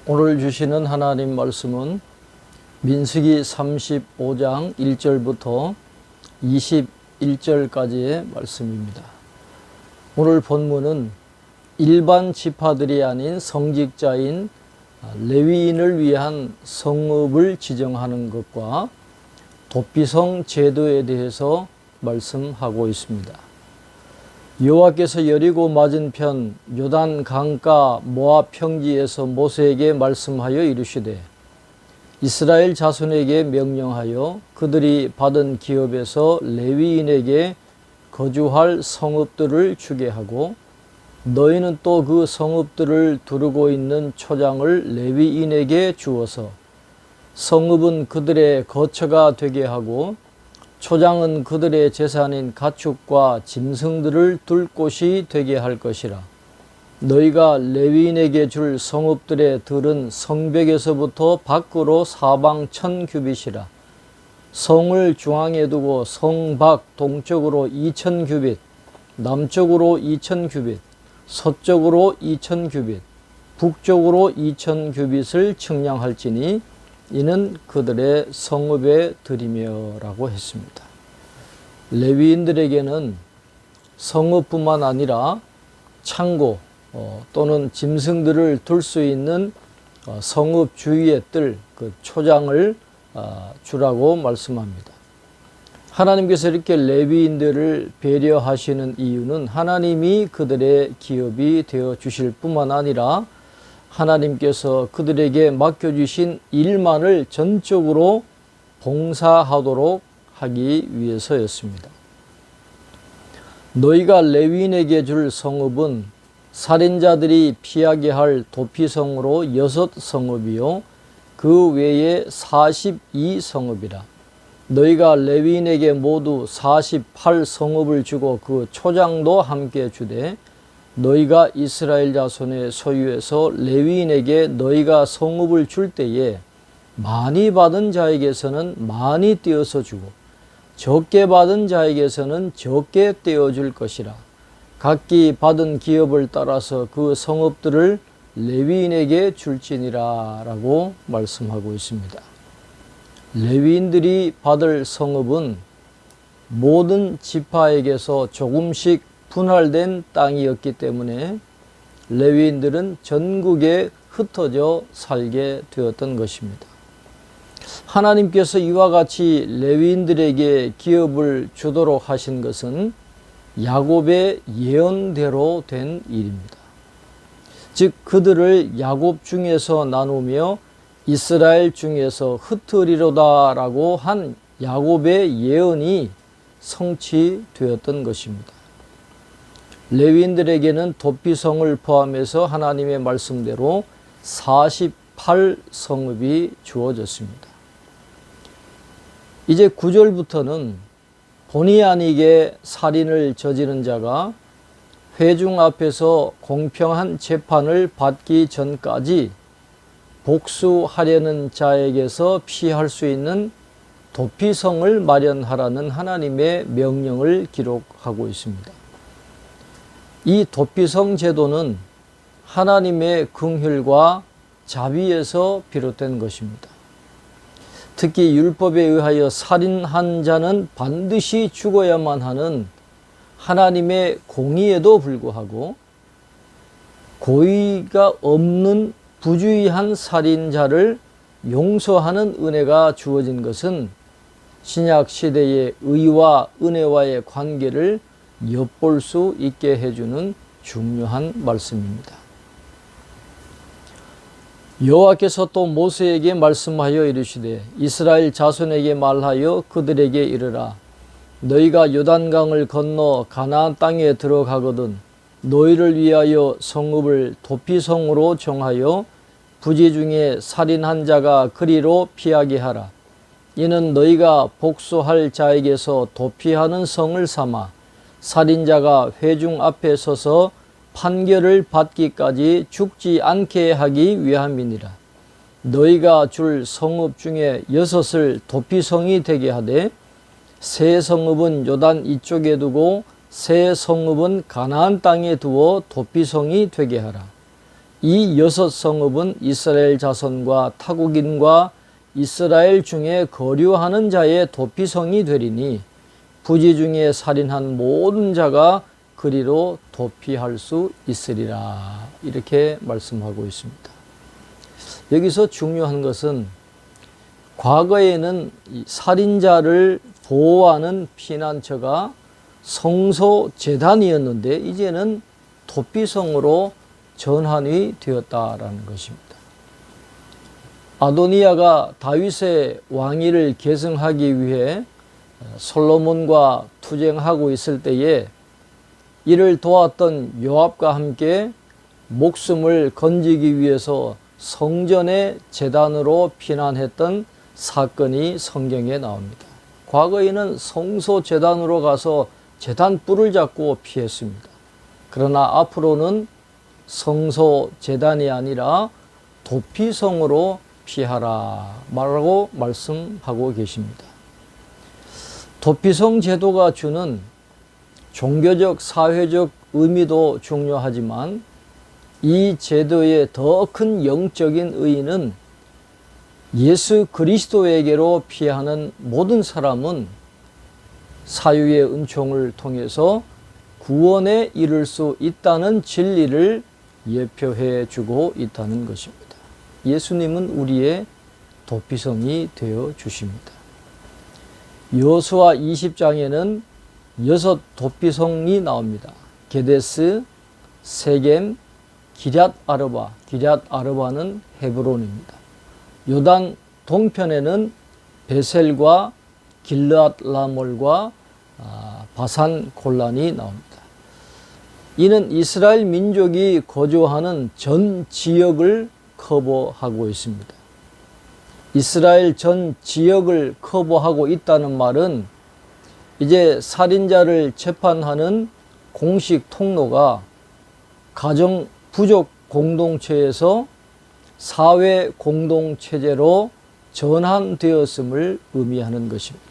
오늘 주시는 하나님 말씀은 민수기 35장 1절부터 21절까지의 말씀입니다. 오늘 본문은 일반 지파들이 아닌 성직자인 레위인을 위한 성읍을 지정하는 것과 도피성 제도에 대해서 말씀하고 있습니다. 여호와께서 여리고 맞은편 요단 강가 모압 평지에서 모세에게 말씀하여 이르시되 이스라엘 자손에게 명령하여 그들이 받은 기업에서 레위인에게 거주할 성읍들을 주게 하고 너희는 또 그 성읍들을 두르고 있는 초장을 레위인에게 주어서 성읍은 그들의 거처가 되게 하고 초장은 그들의 재산인 가축과 짐승들을 둘 곳이 되게 할 것이라. 너희가 레위인에게 줄 성읍들의 들은 성벽에서부터 밖으로 사방 1000규빗이라. 성을 중앙에 두고 성 밖 동쪽으로 2000규빗, 남쪽으로 2000규빗, 서쪽으로 2000규빗, 북쪽으로 2000규빗을 측량할지니 이는 그들의 성읍의 들이며 라고 했습니다. 레위인들에게는 성읍뿐만 아니라 창고 또는 짐승들을 둘 수 있는 성읍 주위에 뜰 그 초장을 주라고 말씀합니다. 하나님께서 이렇게 레위인들을 배려하시는 이유는 하나님이 그들의 기업이 되어 주실 뿐만 아니라 하나님께서 그들에게 맡겨주신 일만을 전적으로 봉사하도록 하기 위해서였습니다. 너희가 레위인에게 줄 성읍은 살인자들이 피하게 할 도피성으로 6성읍이요 그 외에 42성읍이라. 너희가 레위인에게 모두 48성읍을 주고 그 초장도 함께 주되 너희가 이스라엘 자손의 소유에서 레위인에게 너희가 성읍을 줄 때에 많이 받은 자에게서는 많이 떼어서 주고 적게 받은 자에게서는 적게 떼어줄 것이라. 각기 받은 기업을 따라서 그 성읍들을 레위인에게 줄지니라 라고 말씀하고 있습니다. 레위인들이 받을 성읍은 모든 지파에게서 조금씩 분할된 땅이었기 때문에 레위인들은 전국에 흩어져 살게 되었던 것입니다. 하나님께서 이와 같이 레위인들에게 기업을 주도록 하신 것은 야곱의 예언대로 된 일입니다. 즉 그들을 야곱 중에서 나누며 이스라엘 중에서 흩으리로다 라고 한 야곱의 예언이 성취되었던 것입니다. 레위인들에게는 도피성을 포함해서 하나님의 말씀대로 48성읍이 주어졌습니다. 이제 9절부터는 본의 아니게 살인을 저지른 자가 회중 앞에서 공평한 재판을 받기 전까지 복수하려는 자에게서 피할 수 있는 도피성을 마련하라는 하나님의 명령을 기록하고 있습니다. 이 도피성 제도는 하나님의 긍휼과 자비에서 비롯된 것입니다. 특히 율법에 의하여 살인한 자는 반드시 죽어야만 하는 하나님의 공의에도 불구하고 고의가 없는 부주의한 살인자를 용서하는 은혜가 주어진 것은 신약 시대의 의와 은혜와의 관계를 엿볼 수 있게 해주는 중요한 말씀입니다. 여호와께서 또 모세에게 말씀하여 이르시되 이스라엘 자손에게 말하여 그들에게 이르라. 너희가 요단강을 건너 가나안 땅에 들어가거든 너희를 위하여 성읍을 도피성으로 정하여 부지 중에 살인한 자가 그리로 피하게 하라. 이는 너희가 복수할 자에게서 도피하는 성을 삼아 살인자가 회중 앞에 서서 판결을 받기까지 죽지 않게 하기 위함이니라. 너희가 줄 성읍 중에 6을 도피성이 되게 하되 세 성읍은 요단 이쪽에 두고 세 성읍은 가나안 땅에 두어 도피성이 되게 하라. 이 6성읍은 이스라엘 자손과 타국인과 이스라엘 중에 거류하는 자의 도피성이 되리니 부지 중에 살인한 모든 자가 그리로 도피할 수 있으리라. 이렇게 말씀하고 있습니다. 여기서 중요한 것은 과거에는 살인자를 보호하는 피난처가 성소재단이었는데 이제는 도피성으로 전환이 되었다라는 것입니다. 아도니아가 다윗의 왕위를 계승하기 위해 솔로몬과 투쟁하고 있을 때에 이를 도왔던 요압과 함께 목숨을 건지기 위해서 성전의 제단으로 피난했던 사건이 성경에 나옵니다. 과거에는 성소 제단으로 가서 제단 뿔을 잡고 피했습니다. 그러나 앞으로는 성소 제단이 아니라 도피성으로 피하라 라고 말씀하고 계십니다. 도피성 제도가 주는 종교적, 사회적 의미도 중요하지만 이 제도의 더 큰 영적인 의의는 예수 그리스도에게로 피하는 모든 사람은 사유의 은총을 통해서 구원에 이를 수 있다는 진리를 예표해 주고 있다는 것입니다. 예수님은 우리의 도피성이 되어 주십니다. 여호수아 20장에는 6 도피성이 나옵니다. 게데스, 세겜, 기럇 아르바. 기럇 아르바는 헤브론입니다. 요단 동편에는 베셀과 길르앗 라몰과 바산 골란이 나옵니다. 이는 이스라엘 민족이 거주하는 전 지역을 커버하고 있습니다. 이스라엘 전 지역을 커버하고 있다는 말은 이제 살인자를 재판하는 공식 통로가 가정 부족 공동체에서 사회 공동체제로 전환되었음을 의미하는 것입니다.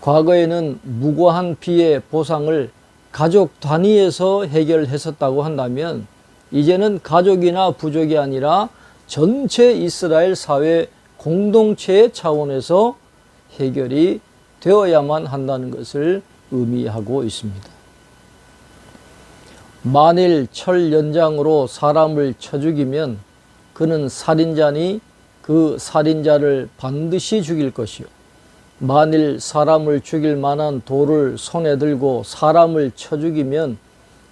과거에는 무고한 피해 보상을 가족 단위에서 해결했었다고 한다면 이제는 가족이나 부족이 아니라 전체 이스라엘 사회 공동체의 차원에서 해결이 되어야만 한다는 것을 의미하고 있습니다. 만일 철 연장으로 사람을 쳐 죽이면 그는 살인자니 그 살인자를 반드시 죽일 것이요. 만일 사람을 죽일 만한 돌을 손에 들고 사람을 쳐 죽이면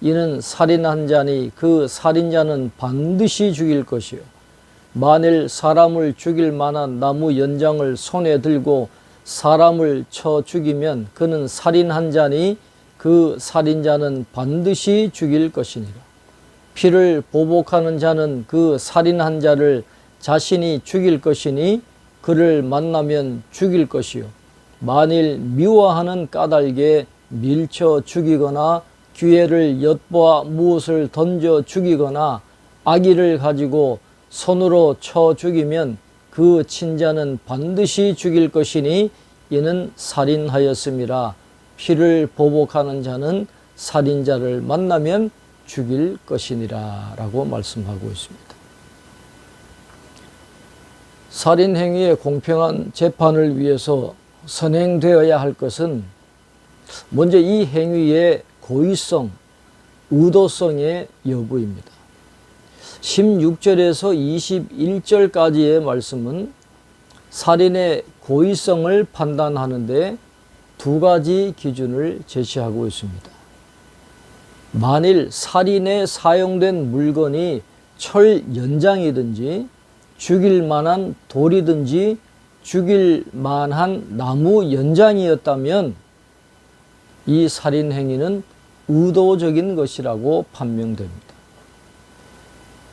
이는 살인한 자니 그 살인자는 반드시 죽일 것이요. 만일 사람을 죽일 만한 나무 연장을 손에 들고 사람을 쳐 죽이면 그는 살인한 자니 그 살인자는 반드시 죽일 것이니라. 피를 보복하는 자는 그 살인한 자를 자신이 죽일 것이니 그를 만나면 죽일 것이요. 만일 미워하는 까닭에 밀쳐 죽이거나 기회를 엿보아 무엇을 던져 죽이거나 악의를 가지고 손으로 쳐 죽이면 그 친자는 반드시 죽일 것이니 이는 살인하였음이라. 피를 보복하는 자는 살인자를 만나면 죽일 것이니라 라고 말씀하고 있습니다. 살인 행위의 공평한 재판을 위해서 선행되어야 할 것은 먼저 이 행위의 고의성, 의도성의 여부입니다. 16절에서 21절까지의 말씀은 살인의 고의성을 판단하는데 두 가지 기준을 제시하고 있습니다. 만일 살인에 사용된 물건이 철 연장이든지 죽일 만한 돌이든지 죽일 만한 나무 연장이었다면 이 살인 행위는 의도적인 것이라고 판명됩니다.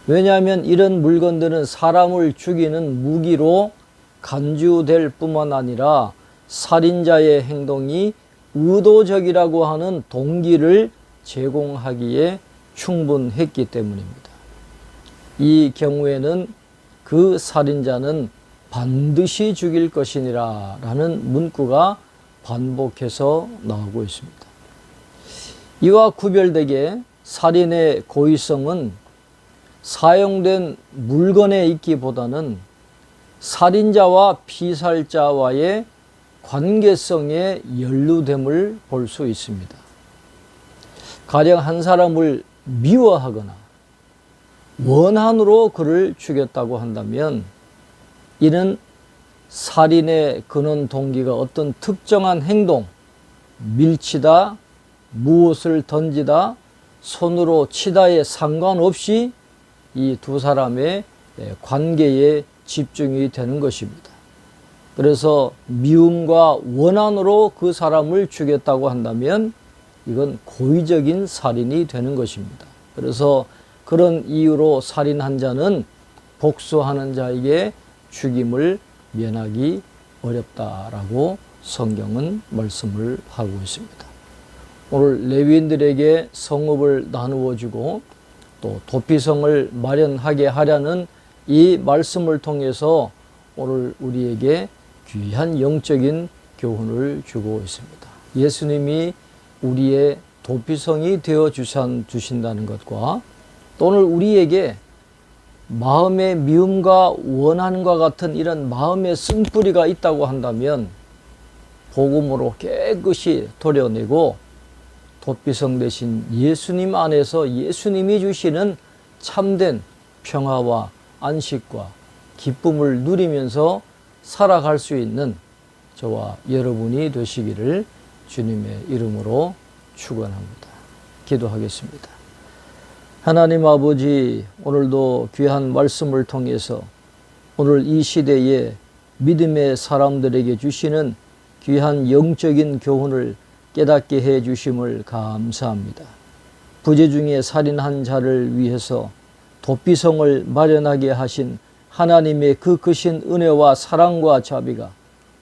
왜냐하면 이런 물건들은 사람을 죽이는 무기로 간주될 뿐만 아니라 살인자의 행동이 의도적이라고 하는 동기를 제공하기에 충분했기 때문입니다. 이 경우에는 그 살인자는 반드시 죽일 것이니라 라는 문구가 반복해서 나오고 있습니다. 이와 구별되게 살인의 고의성은 사용된 물건에 있기보다는 살인자와 피살자와의 관계성에 연루됨을 볼 수 있습니다. 가령 한 사람을 미워하거나 원한으로 그를 죽였다고 한다면 이는 살인의 근원 동기가 어떤 특정한 행동, 밀치다, 무엇을 던지다, 손으로 치다에 상관없이 이 두 사람의 관계에 집중이 되는 것입니다. 그래서 미움과 원한으로 그 사람을 죽였다고 한다면 이건 고의적인 살인이 되는 것입니다. 그래서 그런 이유로 살인한 자는 복수하는 자에게 죽임을 면하기 어렵다라고 성경은 말씀을 하고 있습니다. 오늘 레위인들에게 성읍을 나누어 주고 또 도피성을 마련하게 하려는 이 말씀을 통해서 오늘 우리에게 귀한 영적인 교훈을 주고 있습니다. 예수님이 우리의 도피성이 되어 주신다는 것과 또 오늘 우리에게 마음의 미움과 원한과 같은 이런 마음의 쓴뿌리가 있다고 한다면 복음으로 깨끗이 도려내고 도피성 대신 예수님 안에서 예수님이 주시는 참된 평화와 안식과 기쁨을 누리면서 살아갈 수 있는 저와 여러분이 되시기를 주님의 이름으로 축원합니다. 기도하겠습니다. 하나님 아버지, 오늘도 귀한 말씀을 통해서 오늘 이 시대에 믿음의 사람들에게 주시는 귀한 영적인 교훈을 깨닫게 해 주심을 감사합니다. 부재 중에 살인한 자를 위해서 도피성을 마련하게 하신 하나님의 그 크신 은혜와 사랑과 자비가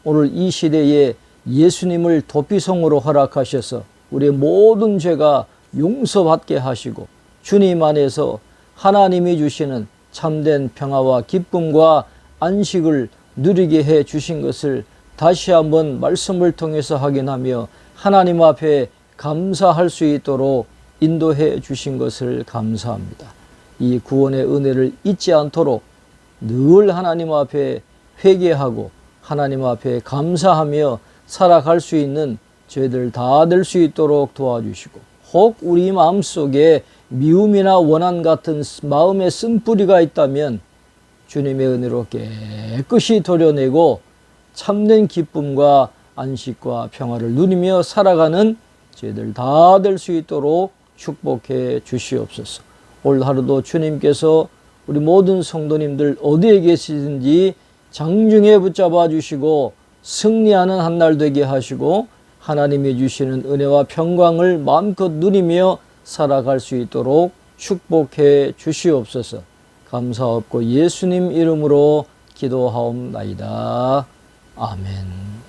오늘 이 시대에 예수님을 도피성으로 허락하셔서 우리의 모든 죄가 용서받게 하시고 주님 안에서 하나님이 주시는 참된 평화와 기쁨과 안식을 누리게 해 주신 것을 다시 한번 말씀을 통해서 확인하며 하나님 앞에 감사할 수 있도록 인도해 주신 것을 감사합니다. 이 구원의 은혜를 잊지 않도록 늘 하나님 앞에 회개하고 하나님 앞에 감사하며 살아갈 수 있는 저희들 다 될 수 있도록 도와주시고 혹 우리 마음속에 미움이나 원한 같은 마음의 쓴뿌리가 있다면 주님의 은혜로 깨끗이 도려내고 참된 기쁨과 안식과 평화를 누리며 살아가는 저희들 다 될 수 있도록 축복해 주시옵소서. 올 하루도 주님께서 우리 모든 성도님들 어디에 계시든지 장중에 붙잡아 주시고 승리하는 한 날 되게 하시고 하나님이 주시는 은혜와 평강을 마음껏 누리며 살아갈 수 있도록 축복해 주시옵소서. 감사하옵고 예수님 이름으로 기도하옵나이다. 아멘.